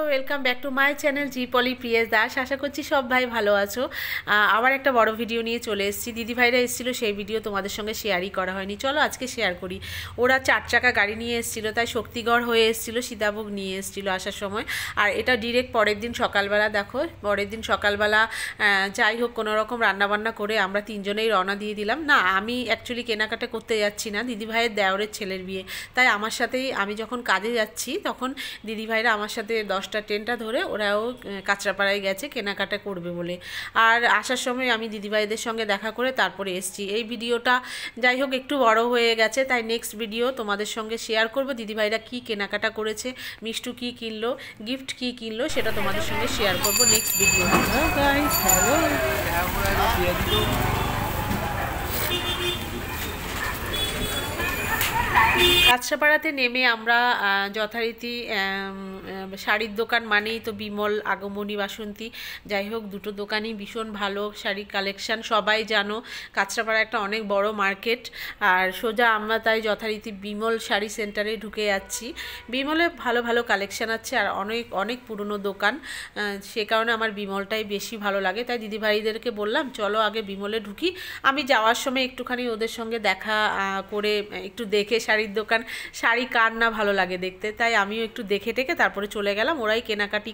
Welcome back to my channel G Poli Priyesh Das. আশা করছি সব ভাই ভালো আছো। আবার একটা বড় ভিডিও নিয়ে চলে এসেছি। দিদিভাইরা এসেছিলো, সেই ভিডিও তোমাদের সঙ্গে শেয়ারই করা হয়নি। চলো আজকে শেয়ার করি। ওরা 4 চাকা গাড়ি নিয়ে এসেছিলো, তাই শক্তিগড় হয়ে এসেছিলো, সীতাভোগ নিয়ে এসেছিলো আসার সময়। আর এটা ডিরেক্ট পরের দিন সকালবেলা, দেখো পরের দিন সকালবেলা যাই হোক কোনোরকম রান্নাবান্না করে আমরা তিনজনেই রওনা দিয়ে দিলাম। না, আমি অ্যাকচুয়ালি কেনাকাটা করতে যাচ্ছি না, দিদিভাইয়ের দেওরের ছেলের বিয়ে, তাই আমার সাথেই আমি যখন কাজে যাচ্ছি তখন দিদিভাইরা আমার সাথে 10টা ট্রেনটা ধরে ওরাও কাঁচরাপাড়ায় গেছে কেনাকাটা করবে বলে। আর আসার সময় আমি দিদিভাইদের সঙ্গে দেখা করে তারপরে এসেছি। এই ভিডিওটা যাই হোক একটু বড় হয়ে গেছে, তাই নেক্সট ভিডিও তোমাদের সঙ্গে শেয়ার করব। দিদিভাইরা কি কেনাকাটা করেছে, মিষ্টু কি কিনলো, গিফট কি কিনলো, সেটা তোমাদের সঙ্গে শেয়ার করব নেক্সট ভিডিও। কাঁচরাপাড়াতে নেমে আমরা যথারীতি শাড়ির দোকান মানেই তো বিমল, আগমনী, বাসন্তী, যাই হোক দুটো দোকানই ভীষণ ভালো শাড়ি কালেকশান। সবাই জানো কাঁচরাপাড়া একটা অনেক বড় মার্কেট, আর সোজা আমরা তাই যথারীতি বিমল শাড়ি সেন্টারে ঢুকে যাচ্ছি। বিমলে ভালো ভালো কালেকশান আছে আর অনেক অনেক পুরনো দোকান, সে কারণে আমার বিমলটাই বেশি ভালো লাগে। তাই দিদিভাইদেরকে বললাম চলো আগে বিমলে ঢুকি। আমি যাওয়ার সময় একটুখানি ওদের সঙ্গে দেখা করে একটু দেখে, শাড়ির দোকান, শাড়ি কার না ভালো লাগে দেখতে, তাই আমিও একটু দেখে টেকে তারপরে চলে গেলাম। ওরাই কেনাকাটি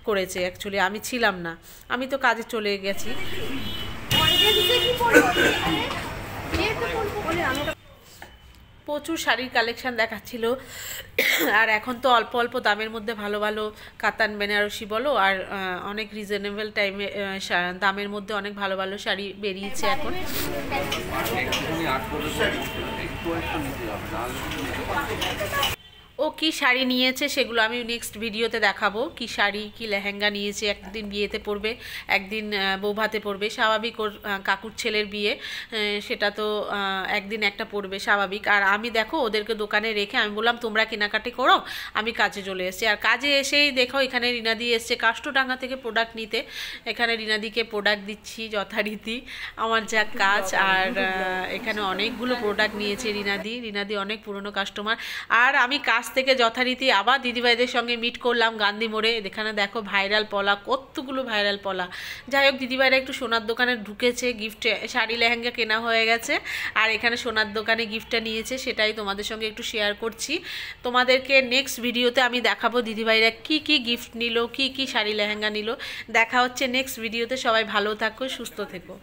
করেছে, অ্যাকচুয়ালি আমি ছিলাম না, আমি তো কাজে চলে গেছি। প্রচুর শাড়ির কালেকশান দেখাচ্ছিল, আর এখন তো অল্প অল্প দামের মধ্যে ভালো ভালো কাতান বেনারসি বলো আর অনেক রিজনেবল টাইমে দামের মধ্যে অনেক ভালো ভালো শাড়ি বেরিয়েছে এখন। ও কি শাড়ি নিয়েছে সেগুলো আমি নেক্সট ভিডিওতে দেখাবো। কি শাড়ি কি লেহেঙ্গা নিয়েছে, একদিন বিয়েতে পরবে, একদিন বৌভাতে পরবে, স্বাভাবিক। ওর কাকুর ছেলের বিয়ে, সেটা তো একদিন একটা পরবে স্বাভাবিক। আর আমি দেখো ওদেরকে দোকানে রেখে আমি বললাম তোমরা কেনাকাটি করো, আমি কাজে চলে এসেছি। আর কাজে এসেই দেখো এখানে রিনাদি এসছে কাষ্টডাঙ্গা থেকে প্রোডাক্ট নিতে। এখানে রিনাদিকে প্রোডাক্ট দিচ্ছি যথারীতি আমার যা কাজ। আর এখানে অনেকগুলো প্রোডাক্ট নিয়েছে রিনাদি অনেক পুরনো কাস্টমার। আর আমি কাজ থেকে যথারীতি আবার দিদিভাইদের সঙ্গে মিট করলাম গান্ধী মোড়ে। এখানে দেখো ভাইরাল পলা, কতগুলো ভাইরাল পলা। যাই হোক দিদিভাইরা একটু সোনার দোকানে ঢুকেছে, গিফট শাড়ি লেহেঙ্গা কেনা হয়ে গেছে, আর এখানে সোনার দোকানে গিফটটা নিয়েছে, সেটাই তোমাদের সঙ্গে একটু শেয়ার করছি। তোমাদেরকে নেক্সট ভিডিওতে আমি দেখাবো দিদিভাইরা কি কি গিফট নিল, কি কি শাড়ি লেহেঙ্গা নিল। দেখা হচ্ছে নেক্সট ভিডিওতে। সবাই ভালো থাকো, সুস্থ থেকো।